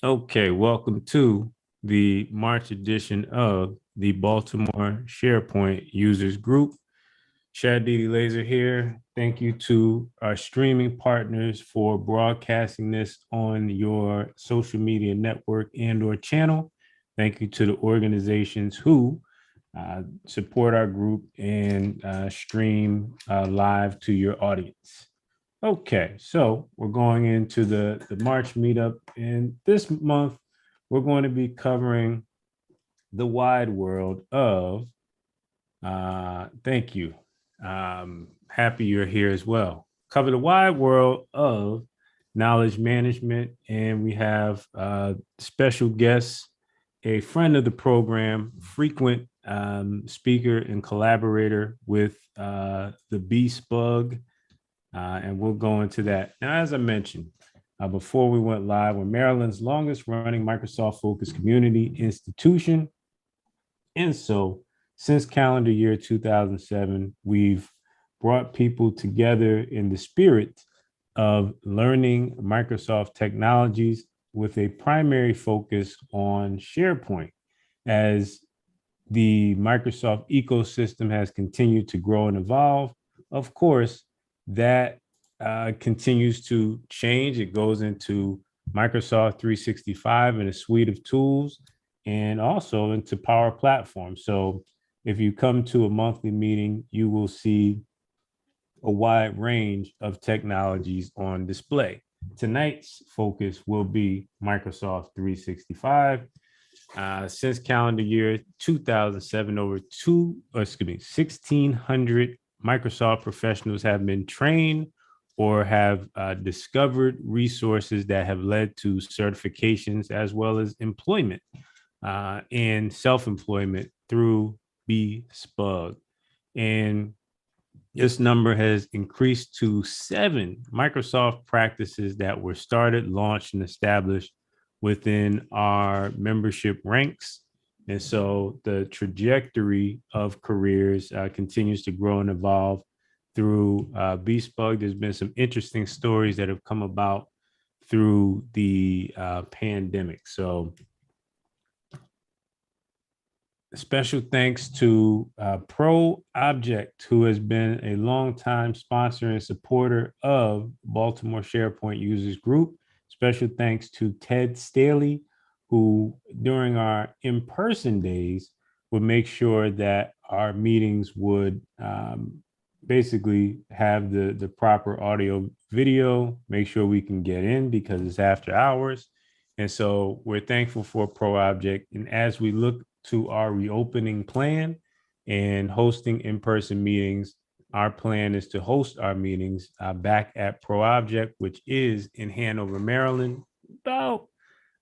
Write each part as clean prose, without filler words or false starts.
Okay, welcome to the March edition of the Baltimore SharePoint Users Group. Shad Didi Laser here. Thank you to our streaming partners for broadcasting this on your social media network and or channel. Thank you to the organizations who support our group and stream live to your audience. Okay, so we're going into the March meetup, and this month we're going to be covering the wide world of, thank you. Happy you're here as well. Cover the wide world of knowledge management, and we have special guests, a friend of the program, frequent speaker and collaborator with the Beast Bug, and we'll go into that. Now, as I mentioned, before we went live, we're Maryland's longest running Microsoft focused community institution. And so, since calendar year 2007, we've brought people together in the spirit of learning Microsoft technologies with a primary focus on SharePoint. As the Microsoft ecosystem has continued to grow and evolve, of course, that continues to change. It goes into Microsoft 365 and a suite of tools, and also into Power Platform. So if you come to a monthly meeting, you will see a wide range of technologies on display. Tonight's focus will be Microsoft 365. Since calendar year 2007, over 1,600 Microsoft professionals have been trained or have discovered resources that have led to certifications as well as employment and self-employment through BSpug. And this number has increased to 7 Microsoft practices that were started, launched, and established within our membership ranks. And so the trajectory of careers continues to grow and evolve through BSpug. There's been some interesting stories that have come about through the pandemic. So special thanks to ProObject, who has been a longtime sponsor and supporter of Baltimore SharePoint Users Group. Special thanks to Ted Staley, who during our in-person days would make sure that our meetings would basically have the proper audio video, make sure we can get in because it's after hours. And so we're thankful for ProObject. And as we look to our reopening plan and hosting in-person meetings, our plan is to host our meetings back at ProObject, which is in Hanover, Maryland, about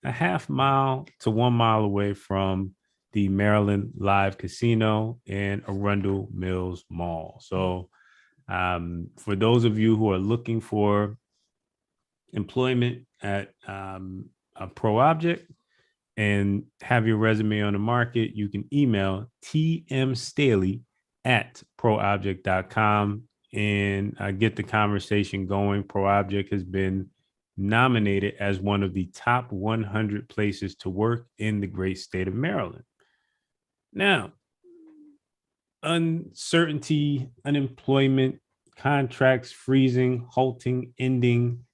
a half mile to 1 mile away from the Maryland Live Casino and Arundel Mills Mall. So for those of you who are looking for employment at a ProObject and have your resume on the market, you can email tmstaley@proobject.com and get the conversation going. ProObject has been nominated as one of the top 100 places to work in the great state of Maryland. Now, uncertainty, unemployment, contracts freezing, halting, ending,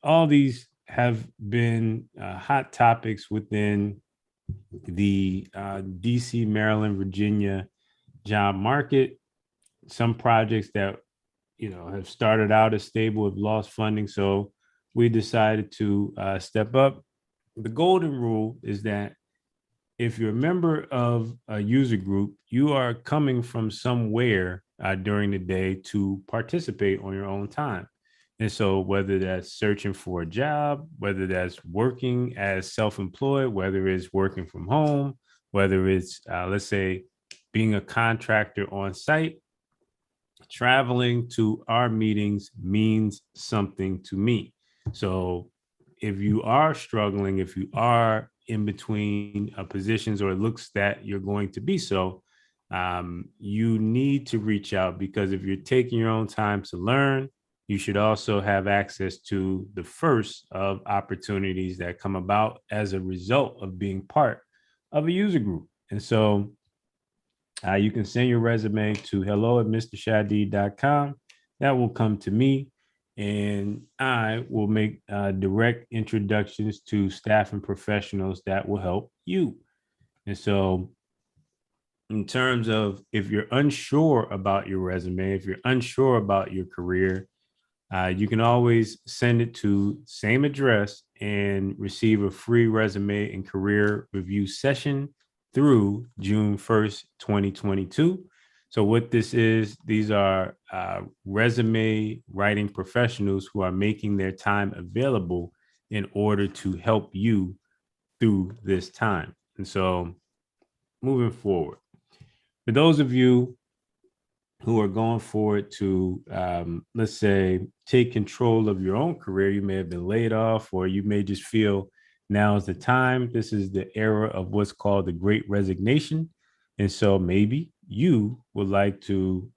all these have been hot topics within the DC, Maryland, Virginia job market. Some projects that have started out as stable have lost funding, so we decided to step up. The golden rule is that if you're a member of a user group, you are coming from somewhere during the day to participate on your own time. And so whether that's searching for a job, whether that's working as self-employed, whether it's working from home, whether it's, let's say, being a contractor on site, traveling to our meetings means something to me. So if you are struggling, if you are in between positions, or it looks that you're going to be so, you need to reach out, because if you're taking your own time to learn, you should also have access to the first of opportunities that come about as a result of being part of a user group. And so you can send your resume to hello@mrshadi.com. That will come to me, and I will make direct introductions to staff and professionals that will help you. And so, in terms of if you're unsure about your resume, if you're unsure about your career, you can always send it to same address and receive a free resume and career review session through June 1st, 2022. So what this is, these are resume writing professionals who are making their time available in order to help you through this time. And so moving forward, for those of you who are going forward to, let's say, take control of your own career. You may have been laid off, or you may just feel now is the time. This is the era of what's called the Great Resignation. And so maybe you would like to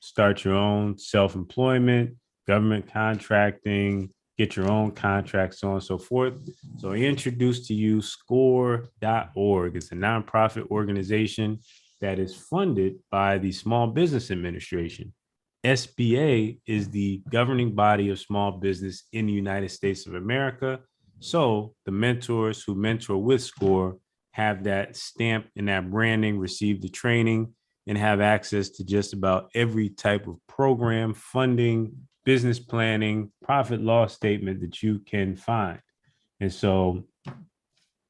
start your own self-employment, government contracting, get your own contracts, so on and so forth. So I introduce to you score.org. It's a nonprofit organization that is funded by the Small Business Administration. SBA is the governing body of small business in the United States of America. So the mentors who mentor with SCORE have that stamp and that branding, receive the training, and have access to just about every type of program, funding, business planning, profit loss statement that you can find. And so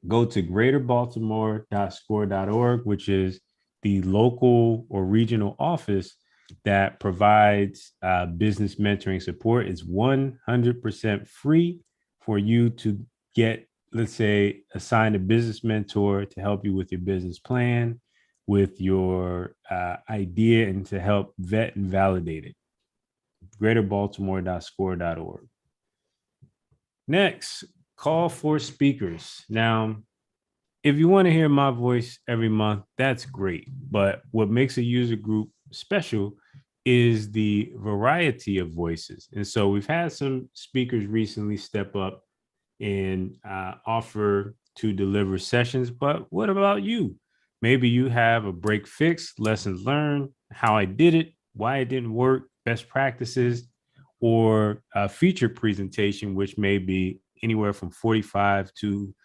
go to greaterbaltimore.score.org, which is the local or regional office that provides business mentoring support. It's 100% free for you to get, let's say, assign a business mentor to help you with your business plan, with your idea, and to help vet and validate it. greaterbaltimore.score.org. Next, call for speakers. Now, if you want to hear my voice every month, that's great. But what makes a user group special is the variety of voices. And so we've had some speakers recently step up and offer to deliver sessions. But what about you? Maybe you have a break fix, lessons learned, how I did it, why it didn't work, best practices, or a feature presentation, which may be anywhere from 45 to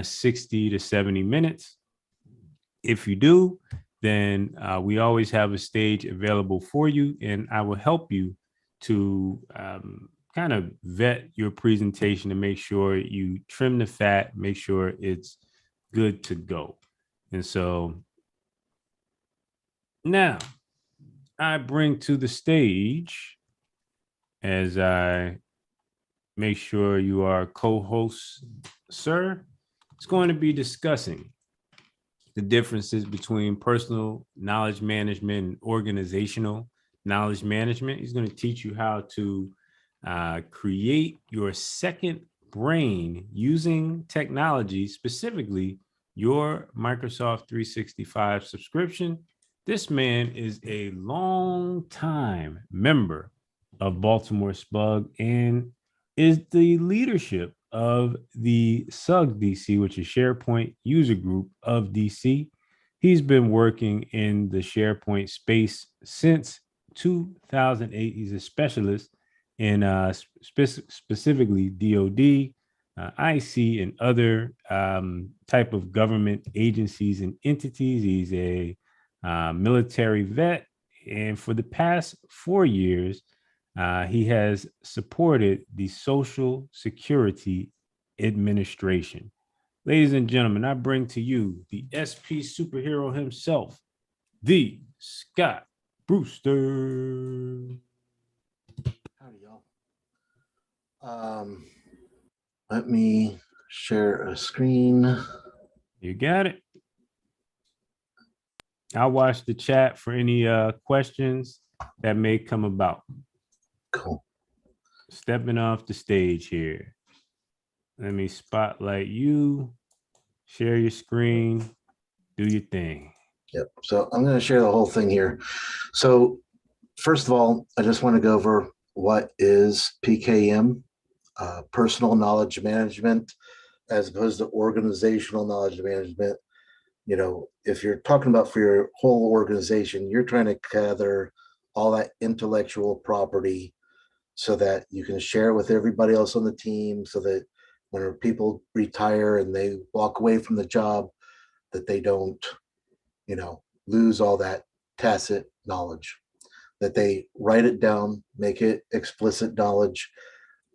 60 to 70 minutes. If you do, then we always have a stage available for you, and I will help you to kind of vet your presentation to make sure you trim the fat, make sure it's good to go. And so now I bring to the stage, as I make sure you are co-host, sir, it's going to be discussing the differences between personal knowledge management and organizational knowledge management. He's going to teach you how to create your second brain using technology, specifically your Microsoft 365 subscription. This man is a long-time member of Baltimore SPUG and is the leadership of the SUG DC, which is SharePoint User Group of DC. He's been working in the SharePoint space since 2008. He's a specialist in specifically DoD, IC, and other type of government agencies and entities. He's a military vet, and for the past 4 years, he has supported the Social Security Administration. Ladies and gentlemen, I bring to you the SP superhero himself, the Scott Brewster. Howdy, y'all. Let me share a screen. You got it. I'll watch the chat for any questions that may come about. Cool. Stepping off the stage here. Let me spotlight you, share your screen, do your thing. Yep. So I'm going to share the whole thing here. So first of all, I just want to go over what is PKM, personal knowledge management, as opposed to organizational knowledge management. You know, if you're talking about for your whole organization, you're trying to gather all that intellectual property so that you can share it with everybody else on the team, so that when people retire and they walk away from the job, that they don't, you know, lose all that tacit knowledge, that they write it down, make it explicit knowledge,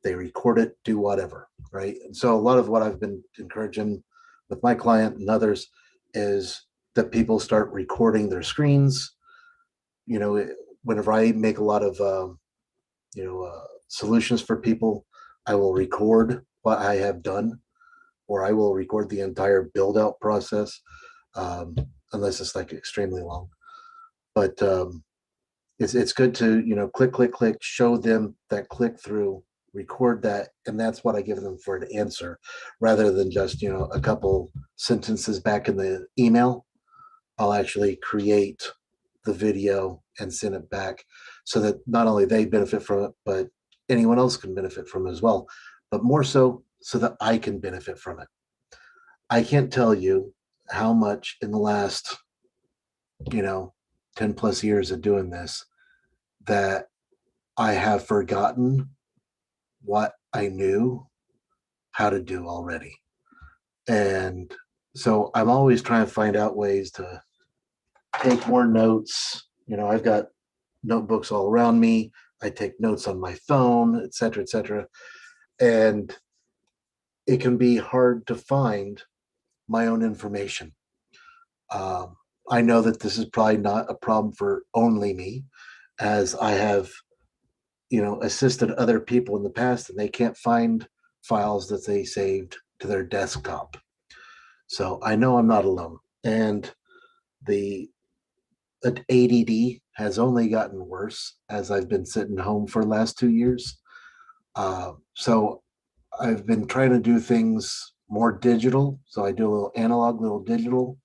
they record it, do whatever, right? And so a lot of what I've been encouraging with my client and others is that people start recording their screens. You know, whenever I make a lot of solutions for people, I will record what I have done, or I will record the entire build out process, um, unless it's like extremely long. But it's good to, you know, click, click, click, show them that click through, record that, and that's what I give them for an answer, rather than just, you know, a couple sentences back in the email. I'll actually create the video and send it back so that not only they benefit from it, but anyone else can benefit from it as well. But more so that I can benefit from it. I can't tell you how much in the last, you know, 10 plus years of doing this that I have forgotten what I knew how to do already. And so I'm always trying to find out ways to take more notes. You know, I've got notebooks all around me. I take notes on my phone, et cetera, et cetera. And it can be hard to find my own information. Um, I know that this is probably not a problem for only me, as I have, you know, assisted other people in the past and they can't find files that they saved to their desktop. So I know I'm not alone. And the ADD has only gotten worse as I've been sitting home for the last 2 years. So I've been trying to do things more digital. So I do a little analog, little digital,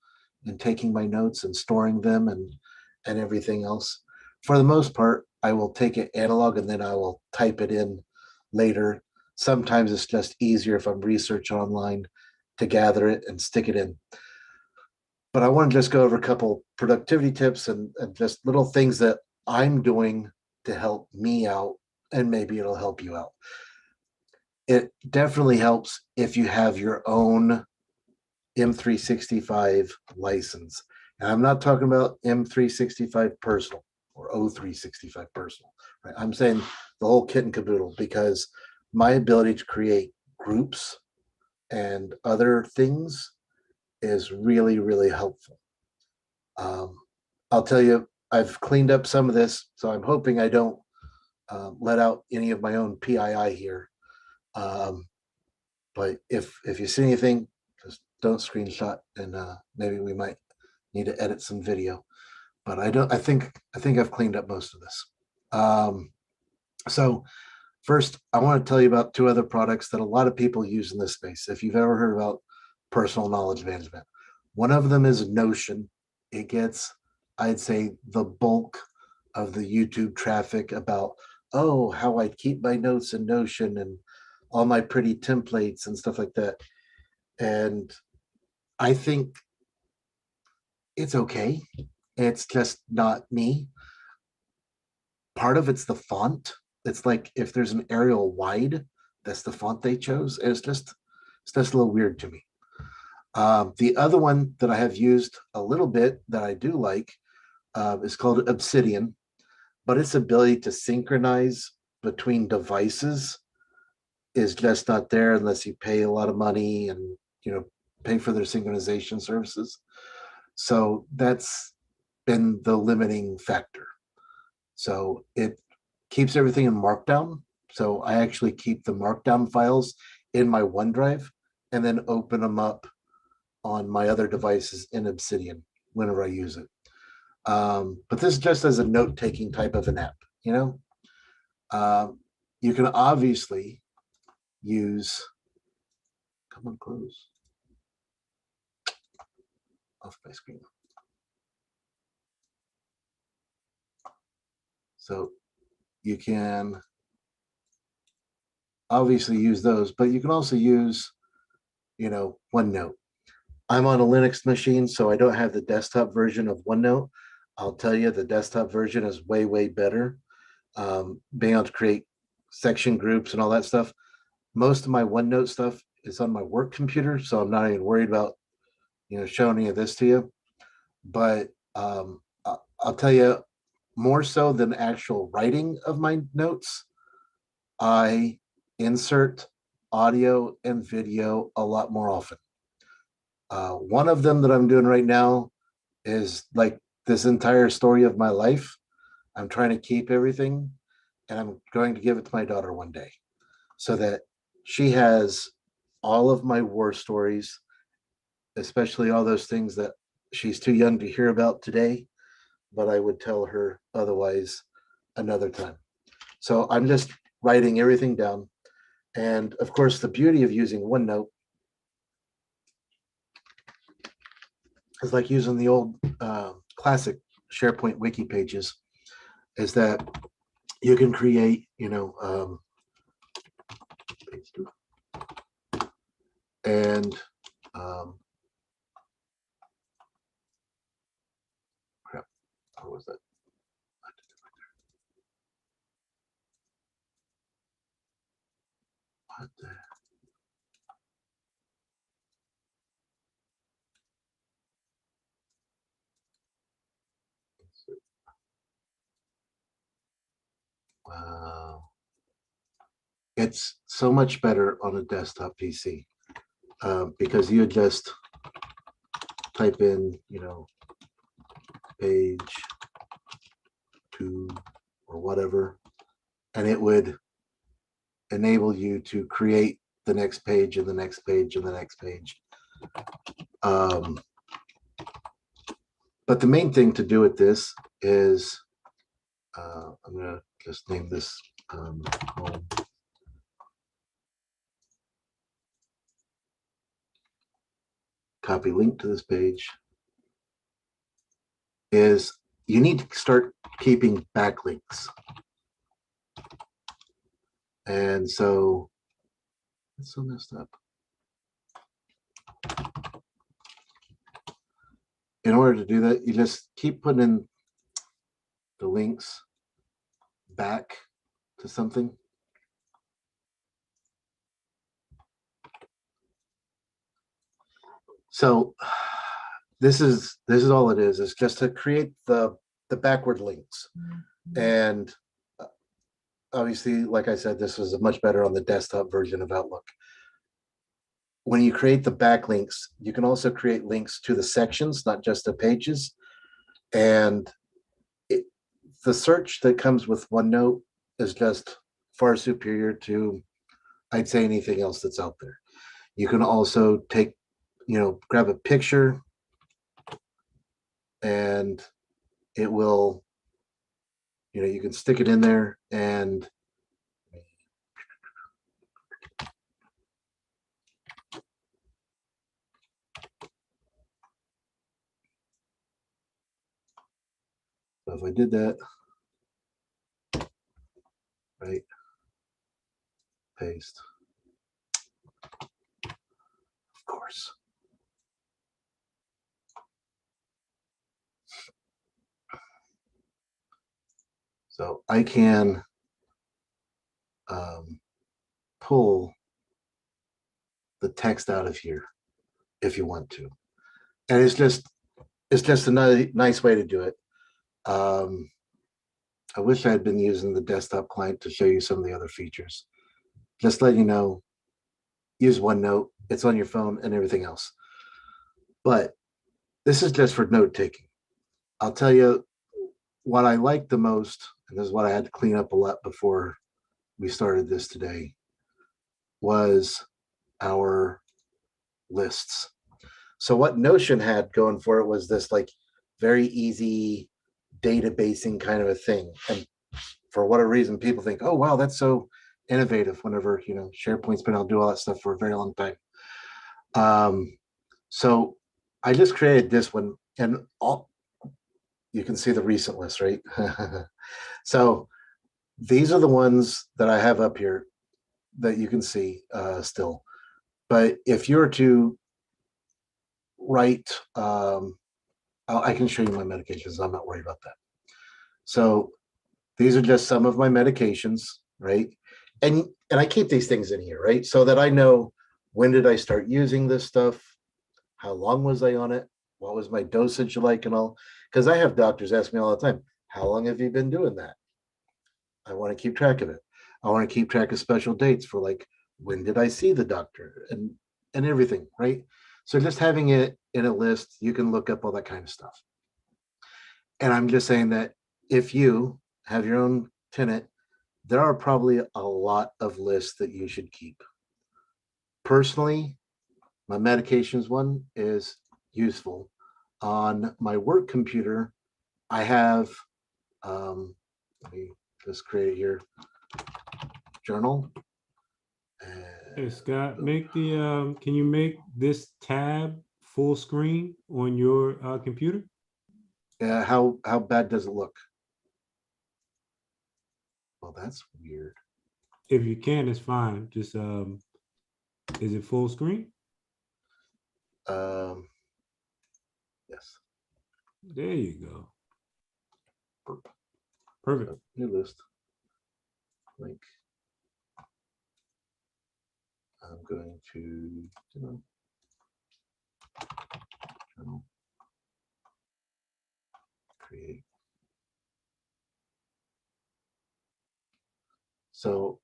and taking my notes and storing them and everything else. For the most part, I will take it analog and then I will type it in later. Sometimes it's just easier if I'm researching online to gather it and stick it in. But I want to just go over a couple productivity tips and just little things that I'm doing to help me out, and maybe it'll help you out. It definitely helps if you have your own M365 license. And I'm not talking about M365 personal or O365 personal, right? I'm saying the whole kit and caboodle, because my ability to create groups and other things is really, really helpful. Um, I'll tell you, I've cleaned up some of this, so I'm hoping I don't let out any of my own PII here. Um, but if you see anything, just don't screenshot, and maybe we might need to edit some video. But I don't. I think I've cleaned up most of this. Um, so first, I want to tell you about two other products that a lot of people use in this space. If you've ever heard about personal knowledge management, one of them is Notion. It gets, I'd say, the bulk of the YouTube traffic about, oh, how I keep my notes in Notion and all my pretty templates and stuff like that. And I think it's okay. It's just not me. Part of it's the font. It's like if there's an Arial wide, that's the font they chose. It's just a little weird to me. The other one that I have used a little bit that I do like is called Obsidian, but its ability to synchronize between devices is just not there unless you pay a lot of money and, you know, pay for their synchronization services. So that's been the limiting factor. So it keeps everything in Markdown. So I actually keep the Markdown files in my OneDrive and then open them up on my other devices in Obsidian whenever I use it. But this is just as a note-taking type of an app, you know? You can obviously use, come on, close, off my screen. So you can obviously use those, but you can also use, OneNote. I'm on a Linux machine, so I don't have the desktop version of OneNote. I'll tell you, the desktop version is way, way better. Being able to create section groups and all that stuff. Most of my OneNote stuff is on my work computer, so I'm not even worried about, showing any of this to you. But I'll tell you, more so than actual writing of my notes, I insert audio and video a lot more often. One of them that I'm doing right now is like this entire story of my life. I'm trying to keep everything, and I'm going to give it to my daughter one day so that she has all of my war stories, especially all those things that she's too young to hear about today, but I would tell her otherwise another time. So I'm just writing everything down. And of course, the beauty of using OneNote is like using the old classic SharePoint wiki pages, is that you can create, and crap, what was that? What the? Wow. It's so much better on a desktop PC because you just type in, page 2 or whatever, and it would enable you to create the next page and the next page and the next page. But the main thing to do with this is, I'm going to just name this home. Copy link to this page, is you need to start keeping backlinks. And so it's so messed up. In order to do that, you just keep putting in the links back to something. So this is all it is. It's just to create the backward links. And obviously, like I said, this was much better on the desktop version of Outlook. When you create the backlinks, you can also create links to the sections, not just the pages. And the search that comes with OneNote is just far superior to, I'd say, anything else that's out there. You can also take, grab a picture, and it will, you can stick it in there, and so if I did that, right, paste, of course. So I can pull the text out of here if you want to, and it's just another nice way to do it. I wish I had been using the desktop client to show you some of the other features. Just let you know, use OneNote. It's on your phone and everything else. But this is just for note taking. I'll tell you what I like the most, and this is what I had to clean up a lot before we started this today, was our lists. So what Notion had going for it was this like very easy databasing kind of a thing. And for whatever reason, people think, oh, wow, that's so innovative whenever, SharePoint's been able to do all that stuff for a very long time. So I just created this one, and you can see the recent list, right? So these are the ones that I have up here. that you can see still. But if you were to write, I can show you my medications. I'm not worried about that. So these are just some of my medications, right? And I keep these things in here, right? So that I know, when did I start using this stuff? How long was I on it? What was my dosage like and all? Because I have doctors ask me all the time, how long have you been doing that? I want to keep track of it. I want to keep track of special dates for, like, when did I see the doctor and everything, right? So just having it in a list, you can look up all that kind of stuff. And I'm just saying that if you have your own tenant, there are probably a lot of lists that you should keep. Personally, my medications one is useful. On my work computer, I have, let me just create here, journal. Hey Scott, make the can you make this tab full screen on your computer? How bad does it look? Well, that's weird. If you can, it's fine. Just is it full screen? Yes. There you go. Perfect. New list. Link. I'm going to journal. Create. So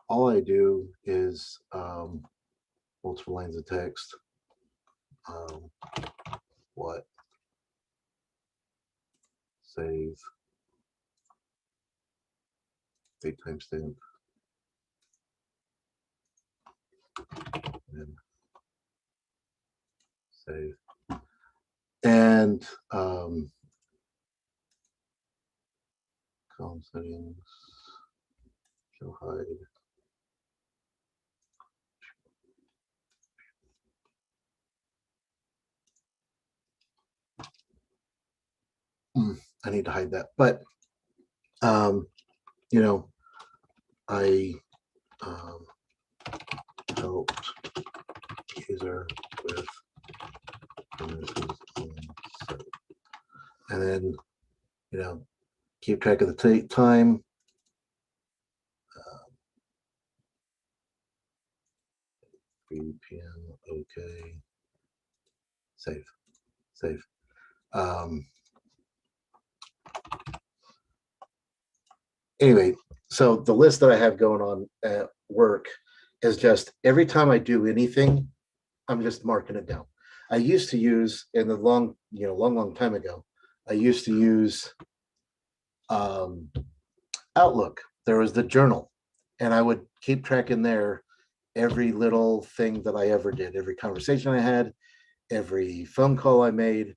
all I do is multiple lines of text. What? Save. Date timestamp. And save. And column settings. Show hide. I need to hide that, but you know, I helped user with and then keep track of the time. 3 p.m. Okay. Save. Anyway, so the list that I have going on at work is just every time I do anything, I'm just marking it down. I used to use, in the long time ago, I used to use Outlook. There was the journal, and I would keep track in there every little thing that I ever did, every conversation I had, every phone call I made,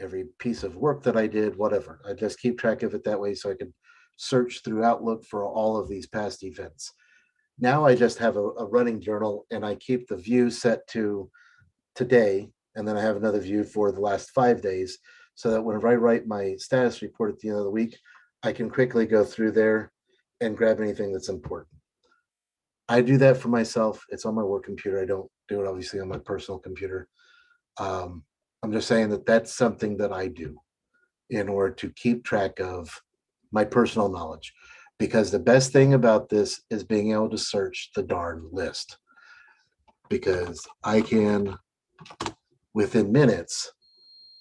every piece of work that I did, whatever. I just keep track of it that way so I could search through Outlook for all of these past events. Now I just have a running journal, and I keep the view set to today, and then I have another view for the last 5 days, so that whenever I write my status report at the end of the week, I can quickly go through there and grab anything that's important. I do that for myself. It's on my work computer. I don't do it obviously on my personal computer. I'm just saying that that's something that I do in order to keep track of my personal knowledge, because the best thing about this is being able to search the darn list, because I can, within minutes,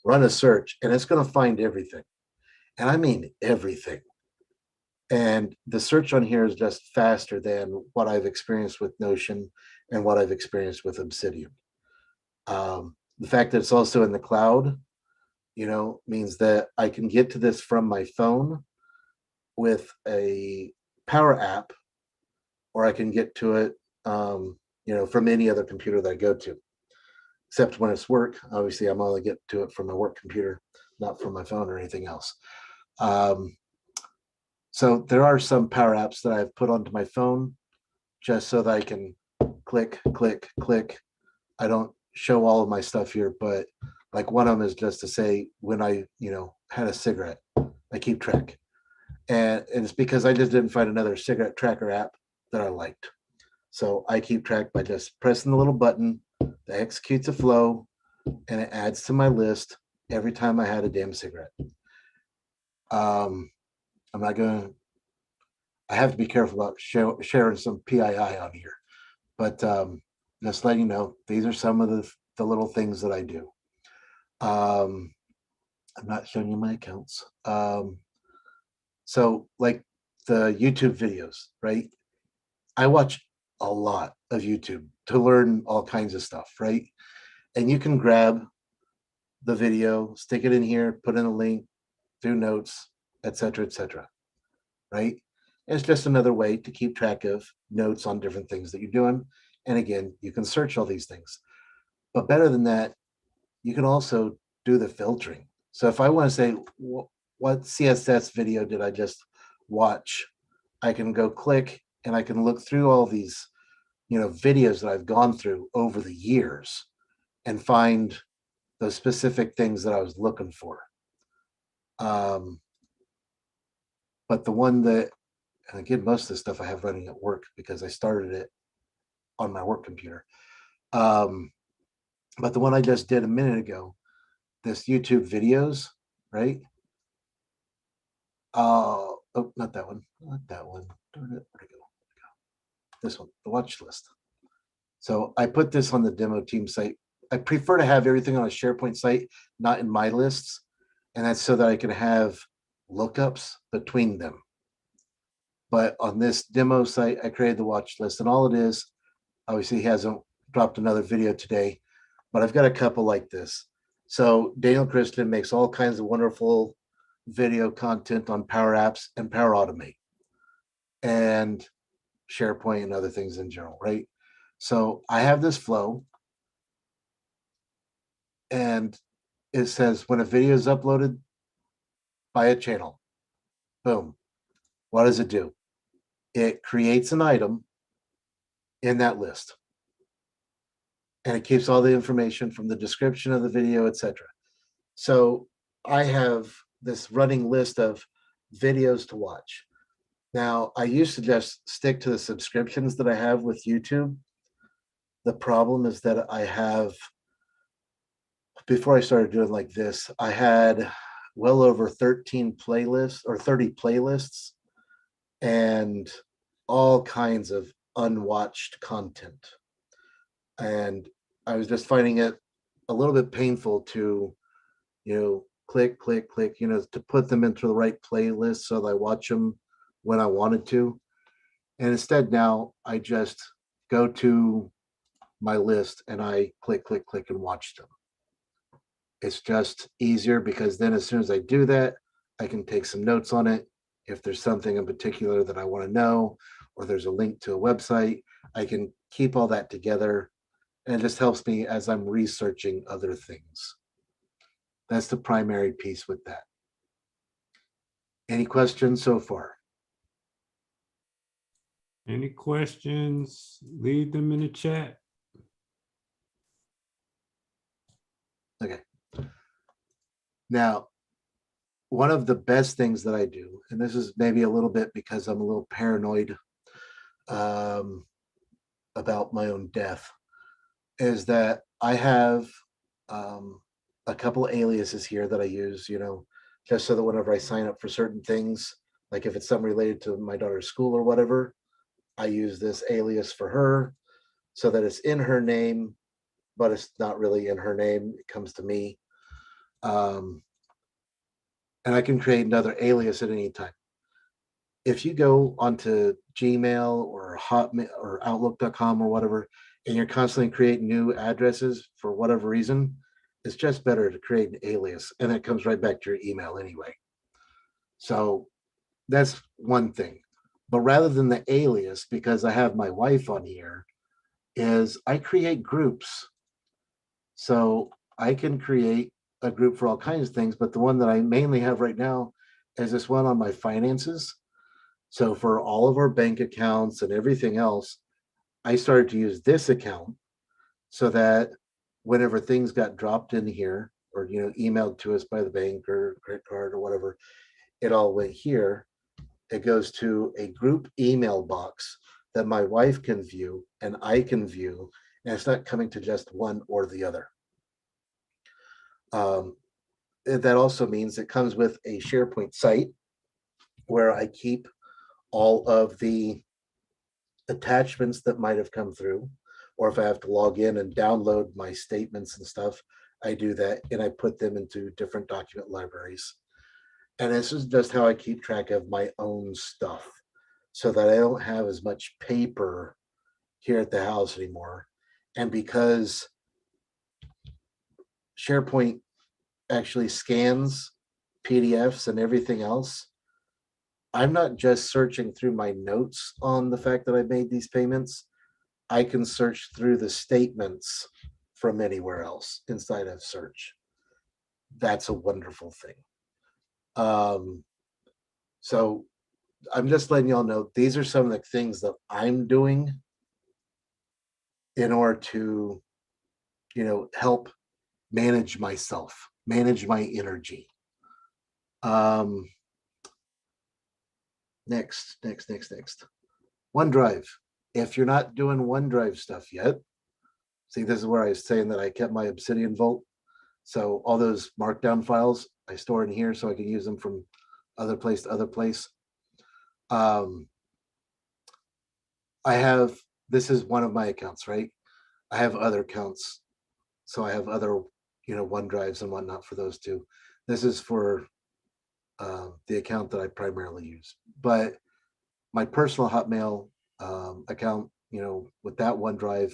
run a search and it's going to find everything. And I mean everything. And the search on here is just faster than what I've experienced with Notion and what I've experienced with Obsidian. The fact that it's also in the cloud, means that I can get to this from my phone with a power app, or I can get to it, from any other computer that I go to. Except when it's work, obviously I'm only get to it from my work computer, not from my phone or anything else. So there are some power apps that I've put onto my phone just so that I can click, click, click. I don't show all of my stuff here, but like one of them is just to say when I, had a cigarette, I keep track. And it's because I just didn't find another cigarette tracker app that I liked. So I keep track by just pressing the little button that executes a flow, and it adds to my list every time I had a damn cigarette. I'm not going to, I have to be careful about sharing some PII on here, but just letting you know, these are some of the little things that I do. I'm not showing you my accounts. So like the YouTube videos, right? I watch a lot of YouTube to learn all kinds of stuff, right? And you can grab the video, stick it in here, put in a link, do notes, etc., right? And it's just another way to keep track of notes on different things that you're doing. And again, you can search all these things. But better than that, you can also do the filtering. So if I want to say, what CSS video did I just watch? I can go click and I can look through all these, videos that I've gone through over the years and find those specific things that I was looking for. But the one that, and again, most of the stuff I have running at work because I started it on my work computer. But the one I just did a minute ago, this YouTube videos, right? Oh, not that one. Not that one. Darn it. Where'd it go? This one, the watch list. So I put this on the demo team site. I prefer to have everything on a SharePoint site, not in my lists. And that's so that I can have lookups between them. But on this demo site, I created the watch list, and all it is, obviously he hasn't dropped another video today, but I've got a couple like this. So Daniel Christian makes all kinds of wonderful video content on Power Apps and Power Automate and SharePoint and other things in general, right? So I have this flow, and it says when a video is uploaded by a channel, boom, what does it do? It creates an item in that list, and it keeps all the information from the description of the video, etc. So I have this running list of videos to watch. Now, I used to just stick to the subscriptions that I have with YouTube. The problem is that I have, before I started doing like this, I had well over 13 playlists or 30 playlists and all kinds of unwatched content. And I was just finding it a little bit painful to, click, to put them into the right playlist so that I watch them when I wanted to. And instead now I just go to my list and I click and watch them. It's just easier because then as soon as I do that, I can take some notes on it. If there's something in particular that I want to know, or there's a link to a website, I can keep all that together. And it just helps me as I'm researching other things. That's the primary piece with that. Any questions so far? Any questions? Leave them in the chat. Okay. Now, one of the best things that I do, and this is maybe a little bit because I'm a little paranoid about my own death, is that I have a couple of aliases here that I use, just so that whenever I sign up for certain things, like if it's something related to my daughter's school or whatever, I use this alias for her so that it's in her name, but it's not really in her name. It comes to me. And I can create another alias at any time. If you go onto Gmail or Hotmail or Outlook.com or whatever, and you're constantly creating new addresses for whatever reason, it's just better to create an alias, and it comes right back to your email anyway. So that's one thing. But rather than the alias, because I have my wife on here, is I create groups. So I can create a group for all kinds of things, but the one that I mainly have right now is this one on my finances. So for all of our bank accounts and everything else, I started to use this account so that whenever things got dropped in here or emailed to us by the bank or credit card or whatever, it all went here. It goes to a group email box that my wife can view and I can view, and it's not coming to just one or the other. That also means it comes with a SharePoint site where I keep all of the attachments that might have come through, or if I have to log in and download my statements and stuff, I do that and I put them into different document libraries. And this is just how I keep track of my own stuff so that I don't have as much paper here at the house anymore. And because SharePoint actually scans PDFs and everything else, I'm not just searching through my notes on the fact that I made these payments. I can search through the statements from anywhere else inside of search. That's a wonderful thing. So I'm just letting y'all know these are some of the things that I'm doing in order to, help manage myself, manage my energy. Next. OneDrive. If you're not doing OneDrive stuff yet, see, this is where I was saying that I kept my Obsidian Vault. So all those markdown files I store in here so I can use them from other place to other place. This is one of my accounts, right? I have other accounts. So I have other, OneDrives and whatnot for those two. This is for the account that I primarily use. But my personal Hotmail account, with that OneDrive,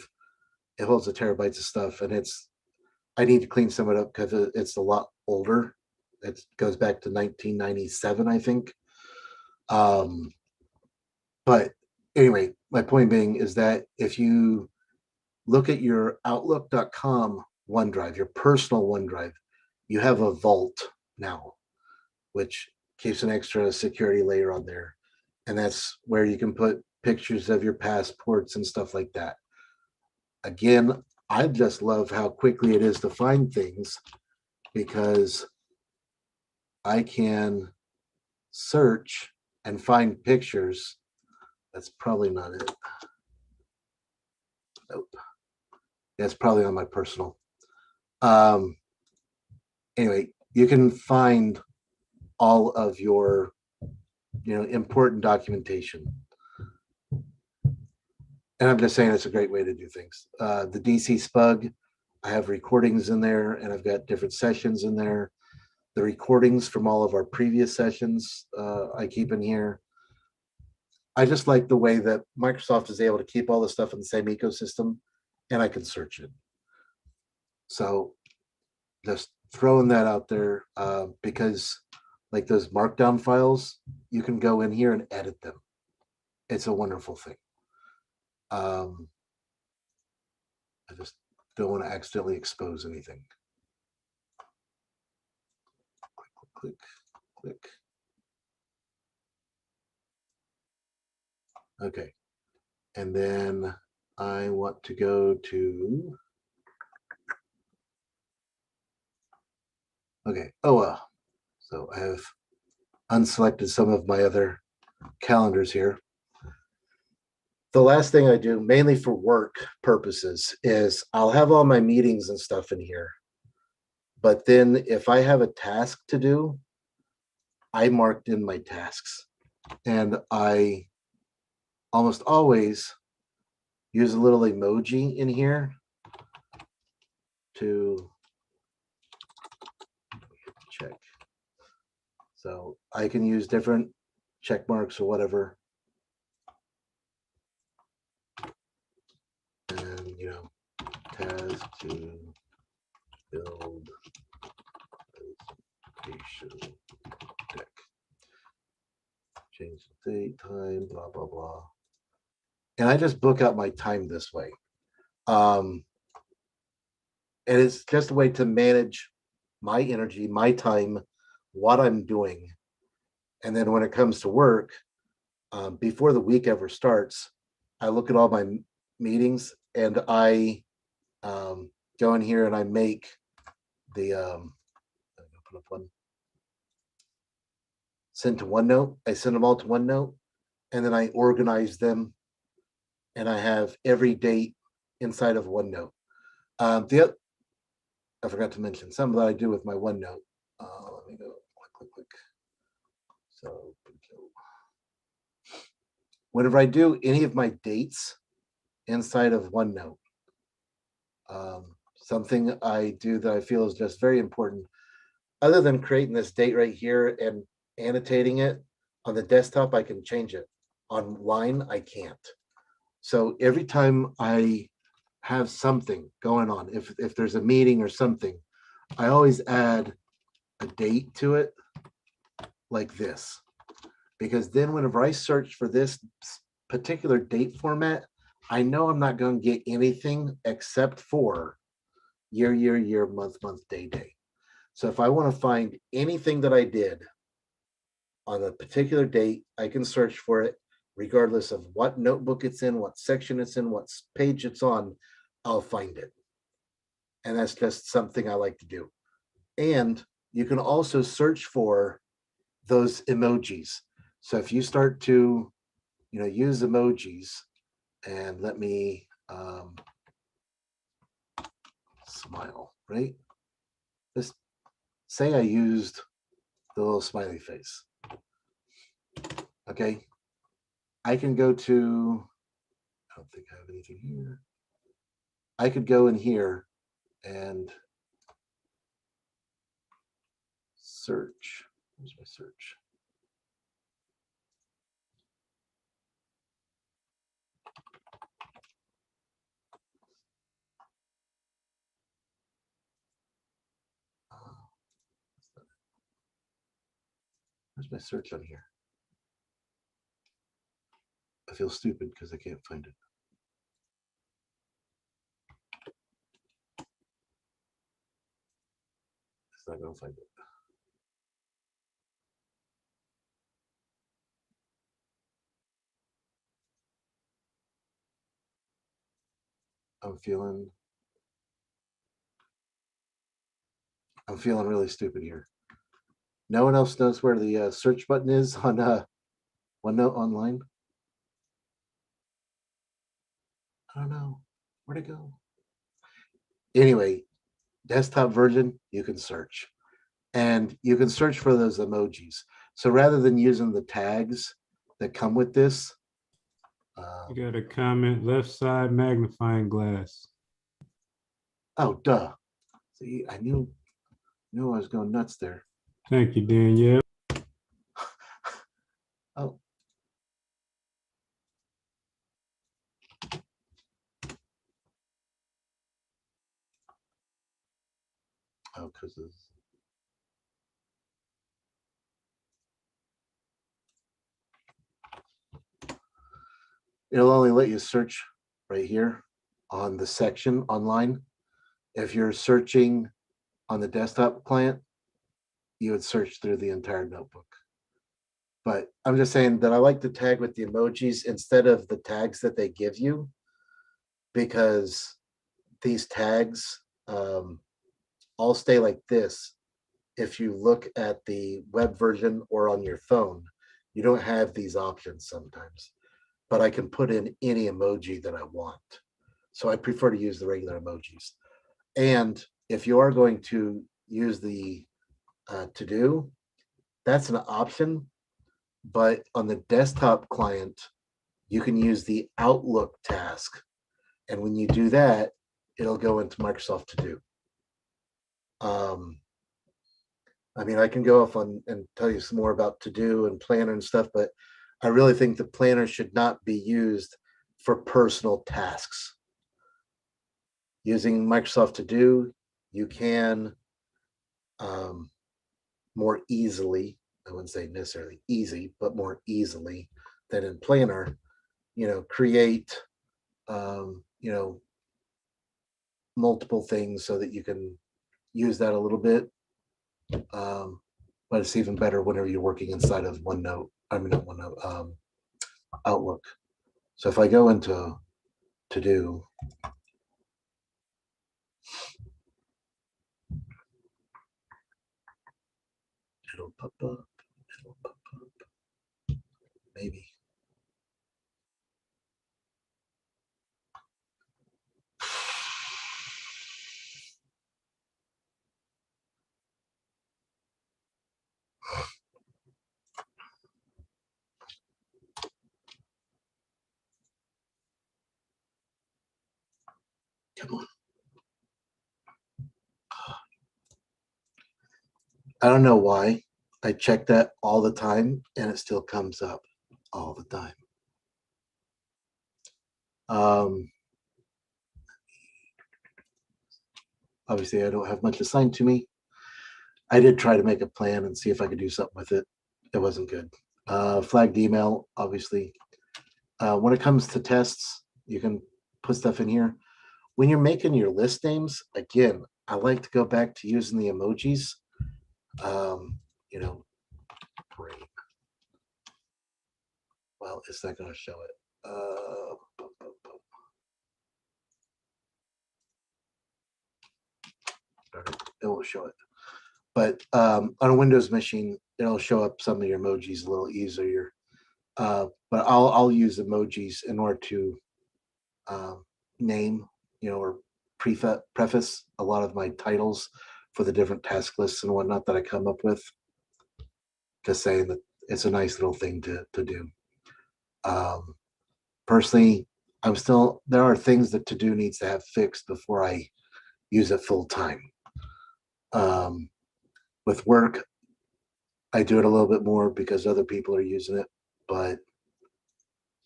it holds 1 terabyte of stuff, and I need to clean some of it up because it's a lot older. It goes back to 1997, I think. But anyway, my point being is that if you look at your Outlook.com OneDrive, your personal OneDrive, you have a vault now, which keeps an extra security layer on there. And that's where you can put pictures of your passports and stuff like that. Again, I just love how quickly it is to find things because I can search and find pictures. That's probably not it. Nope. That's probably on my personal. Anyway, you can find all of your, important documentation. And I'm just saying it's a great way to do things. The DC Spug, I have recordings in there, and I've got different sessions in there. The recordings from all of our previous sessions I keep in here. I just like the way that Microsoft is able to keep all the stuff in the same ecosystem, and I can search it. So just throwing that out there because like those markdown files, you can go in here and edit them. It's a wonderful thing. I just don't want to accidentally expose anything. Click. Okay. And then I want to go to, okay. So I have unselected some of my other calendars here. The last thing I do, mainly for work purposes, is I'll have all my meetings and stuff in here. But then if I have a task to do, I marked in my tasks. And I almost always use a little emoji in here to check. So I can use different check marks or whatever. And, task to build presentation deck. Change the date, time, blah, blah, blah. And I just book out my time this way. And it's just a way to manage my energy, my time, what I'm doing. And then when it comes to work, before the week ever starts, I look at all my meetings and I go in here and I make the put up one. Send to OneNote. I send them all to OneNote, and then I organize them and I have every date inside of OneNote. I forgot to mention some that I do with my OneNote. Let me go click. So whenever I do any of my dates inside of OneNote, something I do that I feel is just very important, other than creating this date right here and annotating it on the desktop, I can change it. Online, I can't. So every time I have something going on, if there's a meeting or something, I always add a date to it like this, because then whenever I search for this particular date format, I know I'm not going to get anything except for year, month, day. So if I want to find anything that I did on a particular date, I can search for it regardless of what notebook it's in, what section it's in, what page it's on, I'll find it. And that's just something I like to do. And you can also search for those emojis. So if you start to, use emojis, and let me smile, right? Just say I used the little smiley face. Okay. I can go to, I don't think I have anything here. I could go in here and search. Where's my search? Where's my search on here? I feel stupid because I can't find it. It's not going to find it. I'm feeling really stupid here. No one else knows where the search button is on OneNote Online. I don't know where to go. Anyway, desktop version, you can search. And you can search for those emojis. So rather than using the tags that come with this, You got a comment, left side magnifying glass. oh, duh. See, I knew I was going nuts there. Thank you, Danielle. Oh. Oh, because of it'll only let you search right here on the section online. If you're searching on the desktop client, you would search through the entire notebook. But I'm just saying that I like to tag with the emojis instead of the tags that they give you, because these tags all stay like this. If you look at the web version or on your phone, you don't have these options sometimes, but I can put in any emoji that I want. So I prefer to use the regular emojis. And if you are going to use the to do, that's an option. But on the desktop client, you can use the Outlook task. And when you do that, it'll go into Microsoft To Do. I mean, I can go off on and tell you some more about To Do and Planner and stuff, but I really think the Planner should not be used for personal tasks. Using Microsoft To Do, you can more easily, I wouldn't say necessarily easy, but more easily than in Planner, create, multiple things so that you can use that a little bit. But it's even better whenever you're working inside of OneNote. I mean, not OneNote, Outlook. So if I go into To Do, it'll pop up. Maybe. Come on. I don't know why. I check that all the time and it still comes up all the time. Obviously, I don't have much assigned to me. I did try to make a plan and see if I could do something with it. It wasn't good. Flagged email, obviously. When it comes to tests, you can put stuff in here. When you're making your list names, again, I like to go back to using the emojis. You know, great. Well, it's not going to show it. It won't show it. But on a Windows machine, it'll show up some of your emojis a little easier. But I'll use emojis in order to name, or preface a lot of my titles for the different task lists and whatnot that I come up with. Just saying that it's a nice little thing to do. Personally, there are things that to-do needs to have fixed before I use it full time. With work, I do it a little bit more because other people are using it, but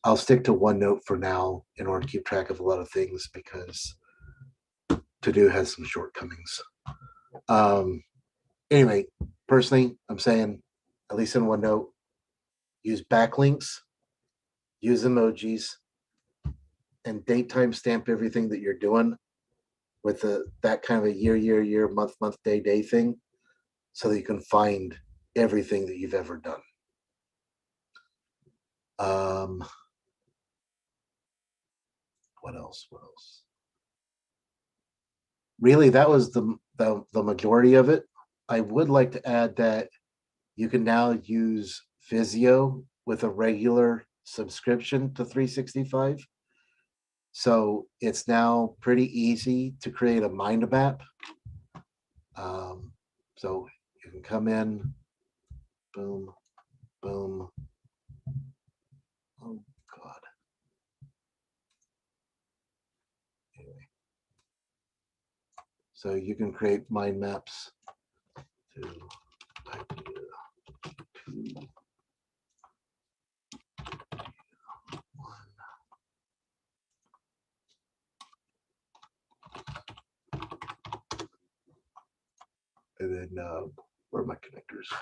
I'll stick to OneNote for now in order to keep track of a lot of things because to-do has some shortcomings. Anyway, personally, I'm saying, at least in OneNote, use backlinks, use emojis, and date time stamp everything that you're doing with that kind of a year, month, day thing, so that you can find everything that you've ever done. What else? Really, that was the majority of it. I would like to add that you can now use Visio with a regular subscription to 365. So it's now pretty easy to create a mind map. So you can come in, boom, boom. Oh God. Anyway. So you can create mind maps to idea 2, 1. And then where are my connectors?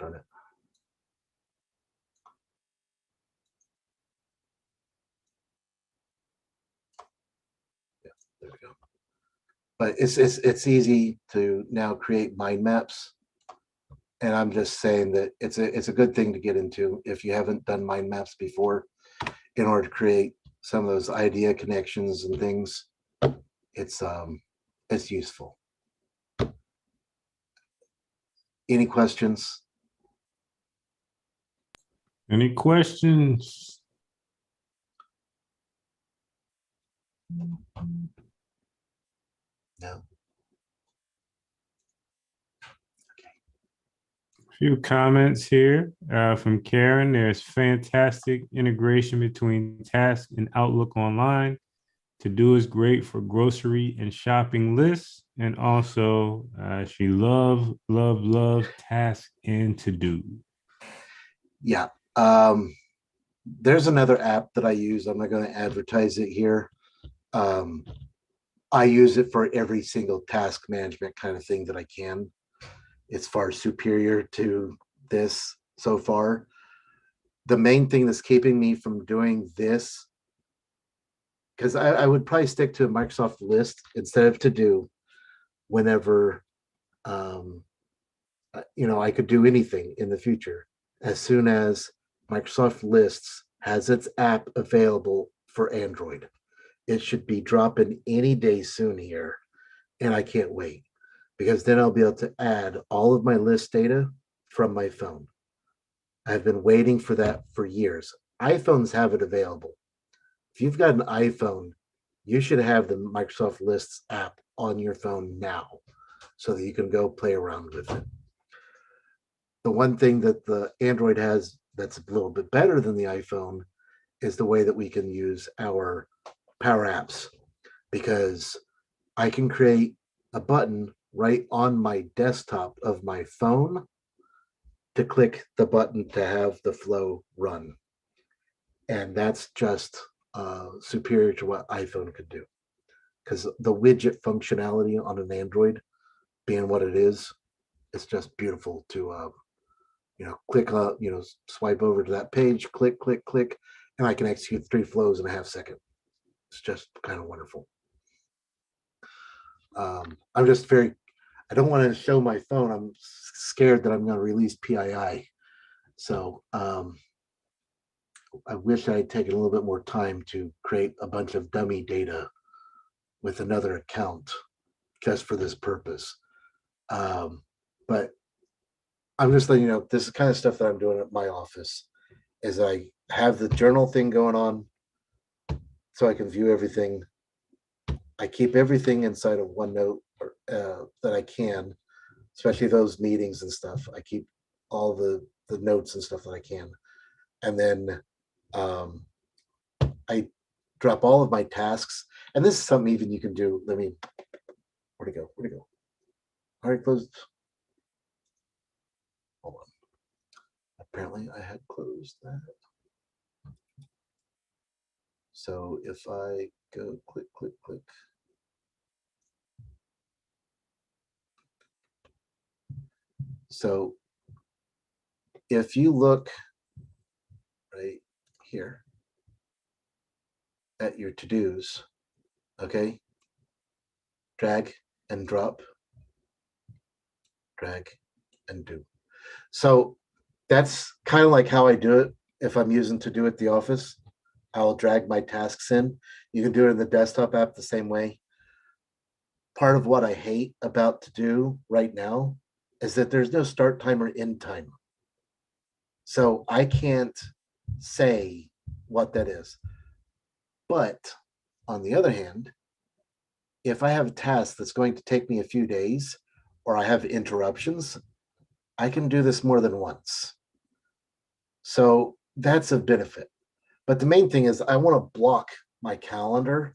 Darn it. Yeah, there we go. But it's easy to now create mind maps. And I'm just saying that it's a good thing to get into if you haven't done mind maps before, in order to create some of those idea connections and things. It's useful. Any questions? Any questions? No. Few comments here from Karen. There's fantastic integration between Task and Outlook Online. To Do is great for grocery and shopping lists. And also, she love Task and To Do. Yeah. There's another app that I use. I'm not going to advertise it here. I use it for every single task management kind of thing that I can. It's far superior to this so far. The main thing that's keeping me from doing this, because I would probably stick to a Microsoft list instead of To Do whenever, I could do anything in the future. As soon as Microsoft Lists has its app available for Android, it should be dropping any day soon here. And I can't wait, because then I'll be able to add all of my list data from my phone. I've been waiting for that for years. iPhones have it available. If you've got an iPhone, you should have the Microsoft Lists app on your phone now so that you can go play around with it. The one thing that the Android has that's a little bit better than the iPhone is the way that we can use our Power Apps, because I can create a button right on my desktop of my phone to click the button to have the flow run. And that's just superior to what iPhone could do, because the widget functionality on an Android being what it is, it's just beautiful to click swipe over to that page, click, click, click, and I can execute 3 flows in a half second. It's just kind of wonderful. I'm just I don't want to show my phone. I'm scared that I'm going to release PII. So I wish I had taken a little bit more time to create a bunch of dummy data with another account just for this purpose. But I'm just letting you know, this is the kind of stuff that I'm doing at my office, is I have the journal thing going on so I can view everything. I keep everything inside of OneNote that I can, especially those meetings and stuff. I keep all the notes and stuff that I can. And then I drop all of my tasks. And this is something even you can do. Let me, where'd it go? Where'd it go? All right, closed. Hold on. Apparently I had closed that. So if I go click, click, click. So if you look right here at your to-dos, okay, drag and drop, drag and do. So that's kind of like how I do it. If I'm using to do at the office, I'll drag my tasks in. You can do it in the desktop app the same way. Part of what I hate about to do right now is that there's no start time or end time. So I can't say what that is. But on the other hand, if I have a task that's going to take me a few days or I have interruptions, I can do this more than once. So that's a benefit. But the main thing is I want to block my calendar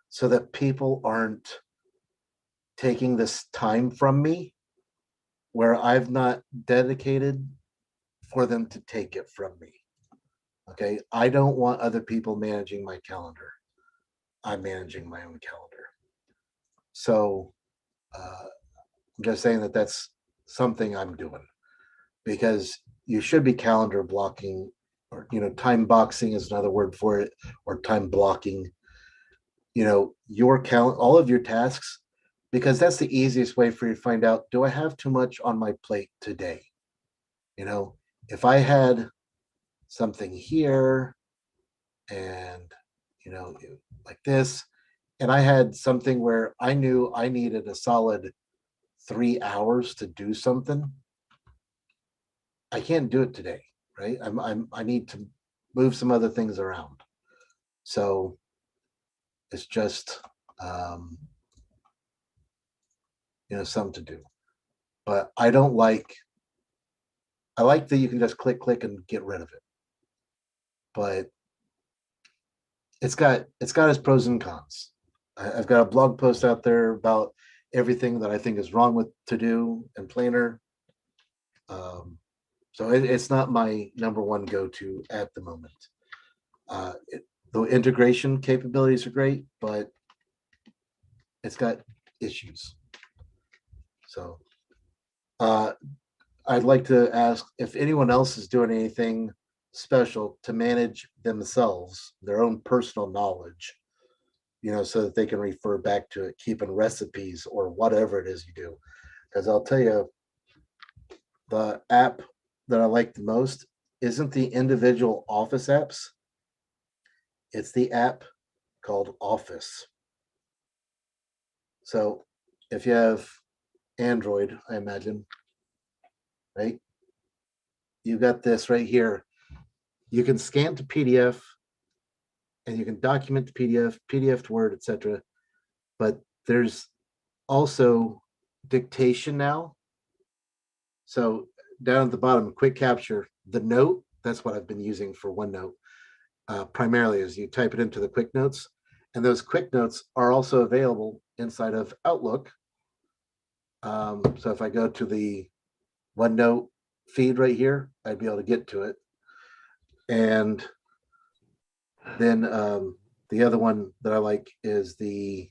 so that people aren't taking this time from me where I've not dedicated for them to take it from me. Okay. I don't want other people managing my calendar. I'm managing my own calendar. So I'm just saying that that's something I'm doing, because you should be calendar blocking, or time boxing is another word for it, or time blocking, your all of your tasks, because that's the easiest way for you to find out, do I have too much on my plate today? If I had something here and like this, and I had something where I knew I needed a solid 3 hours to do something, I can't do it today, right? I need to move some other things around. So it's just something to do. But I like that you can just click and get rid of it. But it's got its pros and cons. I've got a blog post out there about everything that I think is wrong with To Do and Planner. So it's not my number one go-to at the moment. The integration capabilities are great, but it's got issues. So I'd like to ask if anyone else is doing anything special to manage themselves, their own personal knowledge, so that they can refer back to it, keeping recipes or whatever it is you do. Because I'll tell you, the app that I like the most isn't the individual Office apps. It's the app called Office. So if you have Android, I imagine, right? you got this right here. You can scan to PDF and you can document to PDF, PDF to Word, etc. But there's also dictation now. So down at the bottom, quick capture, the note, that's what I've been using for OneNote primarily, is you type it into the quick notes. And those quick notes are also available inside of Outlook. So if I go to the OneNote feed right here, I'd be able to get to it. And then the other one that I like is the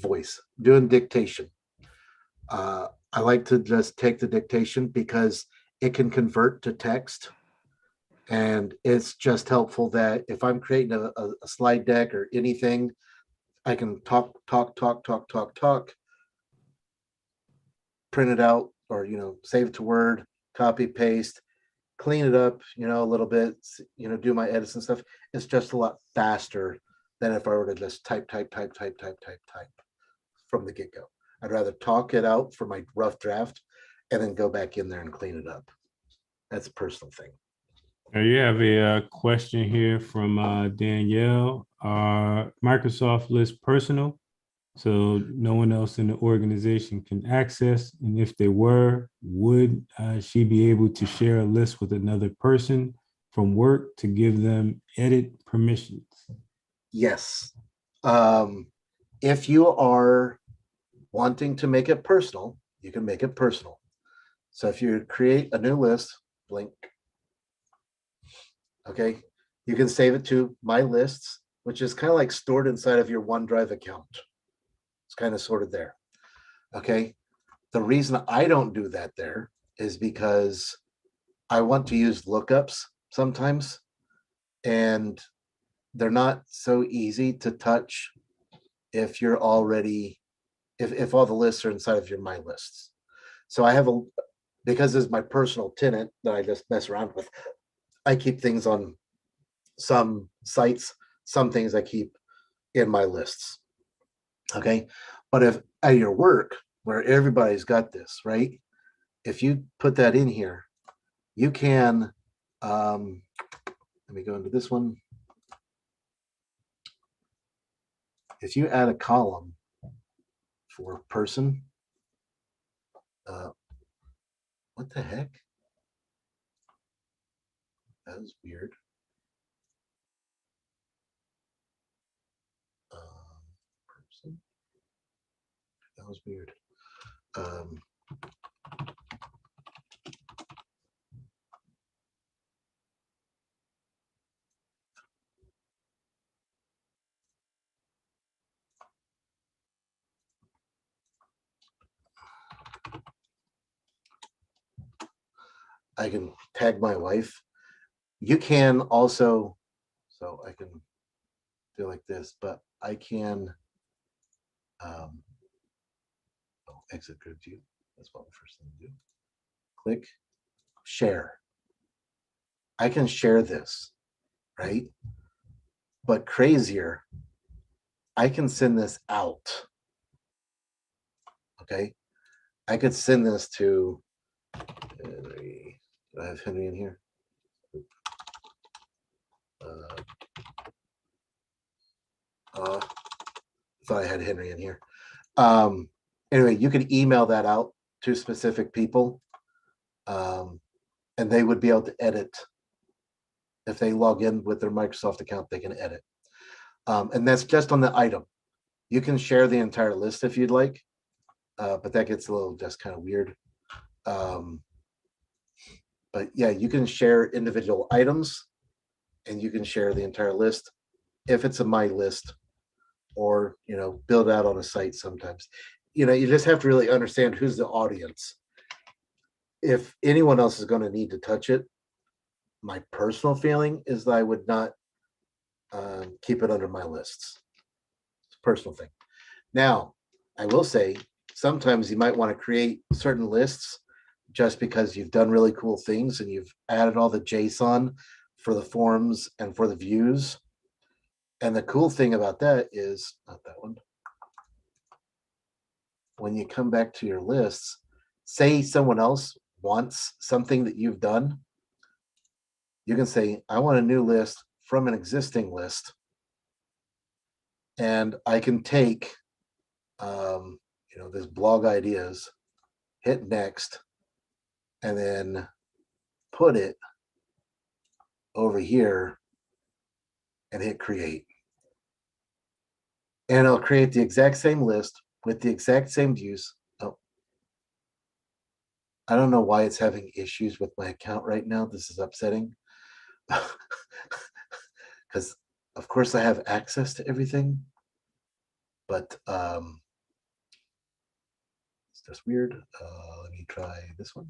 voice, doing dictation. I like to just take the dictation because it can convert to text. And it's just helpful that if I'm creating a slide deck or anything, I can talk, print it out, or, save it to Word, copy, paste, clean it up, a little bit, do my edits and stuff. It's just a lot faster than if I were to just type from the get-go. I'd rather talk it out for my rough draft and then go back in there and clean it up. That's a personal thing. Now you have a question here from Danielle. Microsoft List personal, so no one else in the organization can access? And if they were, would she be able to share a list with another person from work to give them edit permissions? Yes. If you are wanting to make it personal, you can make it personal. So if you create a new list, blank, okay, you can save it to My Lists, which is kind of like stored inside of your OneDrive account. It's kind of sorted there. Okay. The reason I don't do that there is because I want to use lookups sometimes, and they're not so easy to touch if you're already, if all the lists are inside of your My Lists. So I have because it's my personal tenant that I just mess around with, I keep things on some sites, some things I keep in my lists. Okay. But if at your work where everybody's got this, right? If you put that in here, you can, let me go into this one. If you add a column for person, what the heck? That was weird. Person. That was weird. I can tag my wife. You can also, so I can do like this, but I can exit group view. That's what the first thing to do. Click share. I can share this, right? But crazier, I can send this out. Okay. I could send this to Henry. Do I have Henry in here? Thought I had Henry in here. Anyway, you can email that out to specific people, and they would be able to edit. If they log in with their Microsoft account, they can edit. And that's just on the item. You can share the entire list if you'd like, but that gets a little just kind of weird. But yeah, you can share individual items, and you can share the entire list if it's a My List, or build out on a site sometimes. You just have to really understand who's the audience. If anyone else is going to need to touch it, my personal feeling is that I would not keep it under My Lists. It's a personal thing. Now, I will say sometimes you might want to create certain lists just because you've done really cool things and you've added all the JSON for the forms and for the views. And the cool thing about that is, not that one, when you come back to your lists, say someone else wants something that you've done, you can say, I want a new list from an existing list. And I can take, this blog ideas, hit next, and then put it over here and hit create. And I'll create the exact same list with the exact same views. Oh, I don't know why it's having issues with my account right now. This is upsetting. Because of course I have access to everything, but it's just weird. Let me try this one.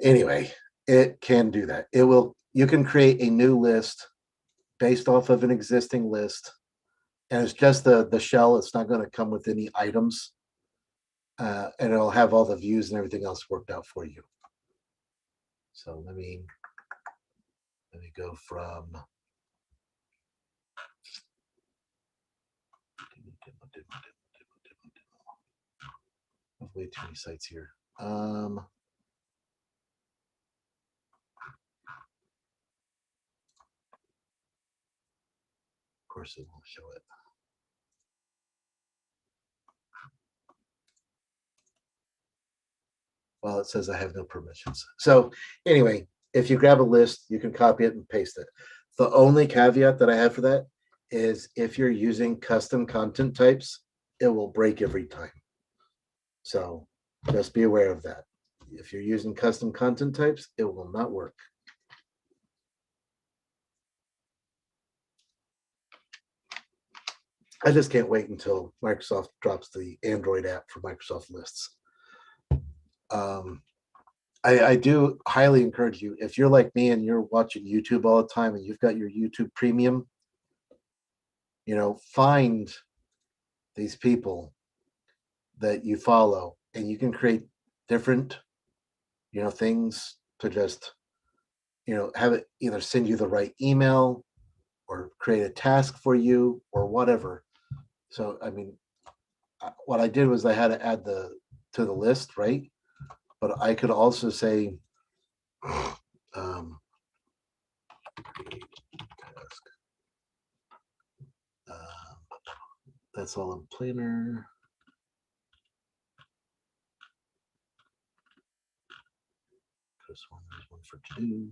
Anyway, it can do that. You can create a new list based off of an existing list, and it's just the shell. It's not going to come with any items, and it'll have all the views and everything else worked out for you. So let me go from way too many sites here. Of course, it won't show it. Well, it says I have no permissions. So anyway, if you grab a list, you can copy it and paste it. The only caveat that I have for that is if you're using custom content types, it will break every time. So just be aware of that. If you're using custom content types, it will not work. I just can't wait until Microsoft drops the Android app for Microsoft Lists. I do highly encourage you, if you're like me and you're watching YouTube all the time and you've got your YouTube Premium, find these people that you follow, and you can create different, things to just, have it either send you the right email or create a task for you or whatever. So, I mean, what I did was I had to add to the list, right? But I could also say, that's all in Planner. There's one for to do.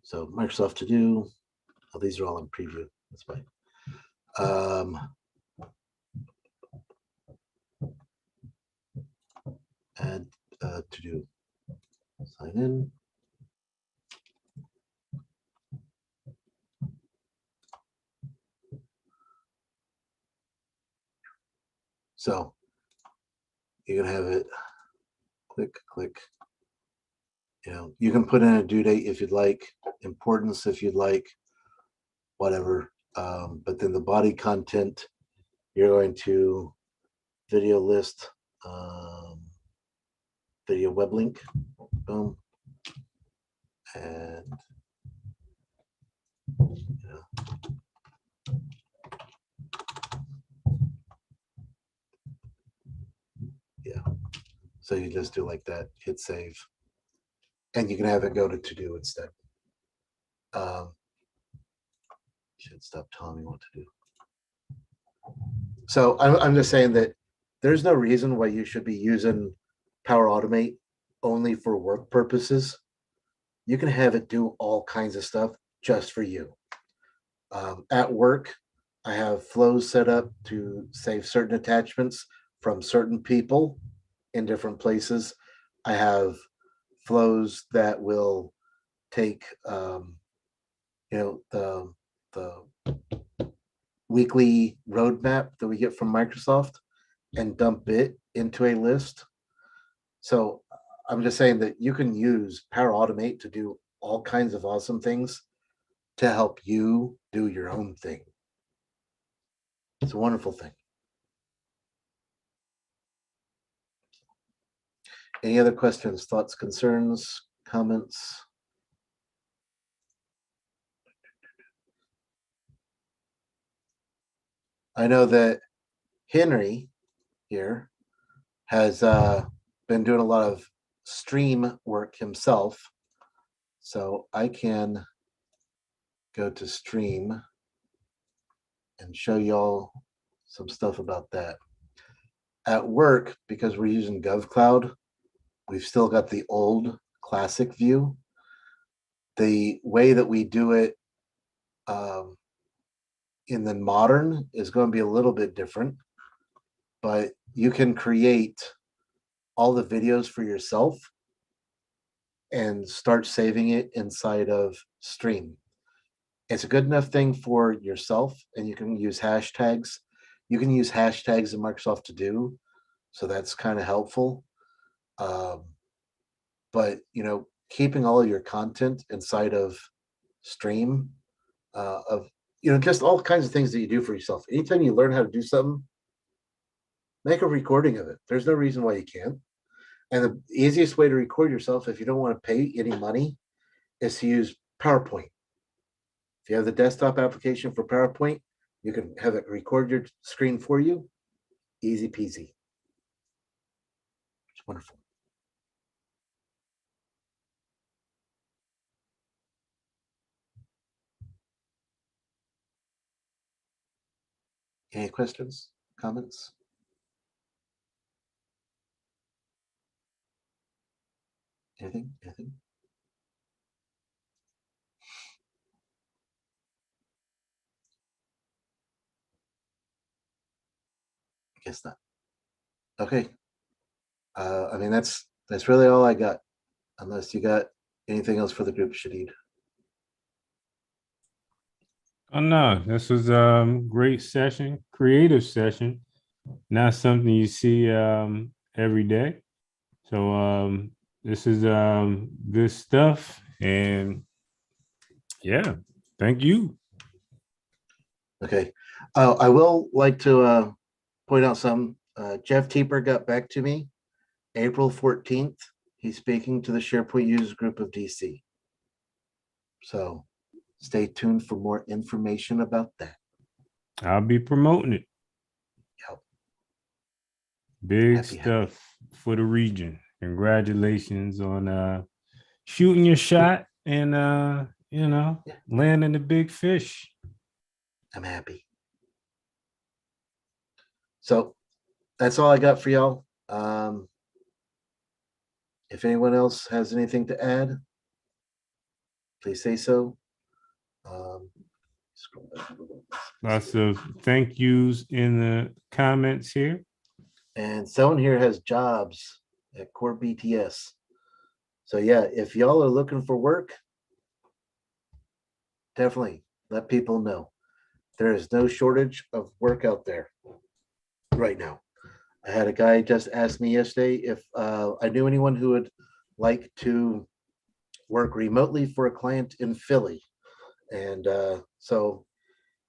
So Microsoft To Do. Oh, these are all in preview. That's fine. Add To Do. Sign in. So you can have it click. You can put in a due date if you'd like, importance if you'd like, whatever. But then the body content, you're going to video list, video web link, boom, and yeah. So you just do like that, hit save, and you can have it go to do instead. Should stop telling me what to do. So I'm just saying that there's no reason why you should be using Power Automate only for work purposes. You can have it do all kinds of stuff just for you. At work, I have flows set up to save certain attachments from certain people in different places. I have flows that will take, the weekly roadmap that we get from Microsoft and dump it into a list. So I'm just saying that you can use Power Automate to do all kinds of awesome things to help you do your own thing. It's a wonderful thing. Any other questions, thoughts, concerns, comments? I know that Henry here has been doing a lot of stream work himself. So I can go to stream and show y'all some stuff about that. At work, because we're using GovCloud, we've still got the old classic view. The way that we do it in the modern is going to be a little bit different, but you can create all the videos for yourself and start saving it inside of Stream. It's a good enough thing for yourself, and you can use hashtags. You can use hashtags in Microsoft To Do, so that's kind of helpful. But keeping all of your content inside of Stream, of just all kinds of things that you do for yourself. Anytime you learn how to do something, make a recording of it. There's no reason why you can't. And the easiest way to record yourself, if you don't want to pay any money, is to use PowerPoint. If you have the desktop application for PowerPoint, you can have it record your screen for you. Easy peasy. It's wonderful. Any questions, comments? Anything? I guess not. Okay. I mean, that's really all I got, unless you got anything else for the group, Shadid. Oh no, this was great session, creative session. Not something you see every day. So this is good stuff. And yeah, thank you. Okay. I will like to point out some. Jeff Teeper got back to me April 14th. He's speaking to the SharePoint users group of DC. So stay tuned for more information about that. I'll be promoting it. Yep. Big stuff for the region. Congratulations on shooting your shot and landing the big fish. I'm happy. So that's all I got for y'all. If anyone else has anything to add, please say so. Lots of thank yous in the comments here. And someone here has jobs at Core BTS. So yeah, if y'all are looking for work, definitely let people know. There is no shortage of work out there right now. I had a guy just ask me yesterday if I knew anyone who would like to work remotely for a client in Philly. And so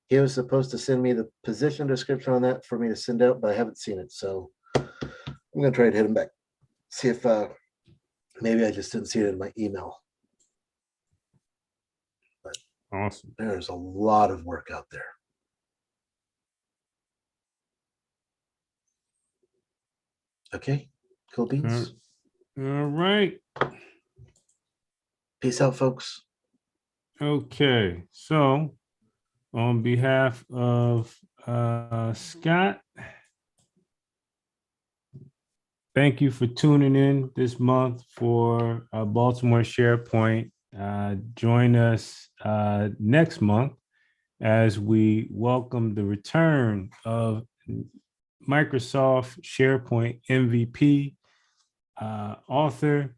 he was supposed to send me the position description on that for me to send out, but I haven't seen it. So I'm going to try to hit him back. See if maybe I just didn't see it in my email. But awesome. There's a lot of work out there. Okay, cool beans. All right. Peace out, folks. Okay, so on behalf of Scott, thank you for tuning in this month for Baltimore SharePoint. Join us next month as we welcome the return of Microsoft SharePoint MVP, author,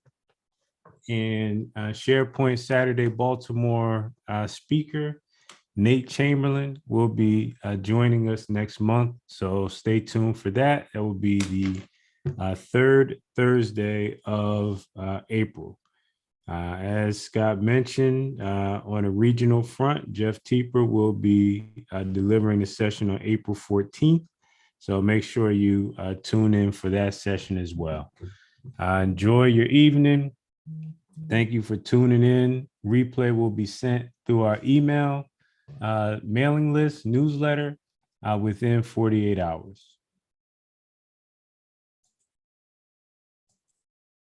and SharePoint Saturday Baltimore speaker, Nate Chamberlain, will be joining us next month. So stay tuned for that. That will be the third Thursday of April. As Scott mentioned, on a regional front, Jeff Teeper will be delivering a session on April 14th. So make sure you tune in for that session as well. Enjoy your evening. Thank you for tuning in. Replay will be sent through our email, mailing list, newsletter within 48 hours.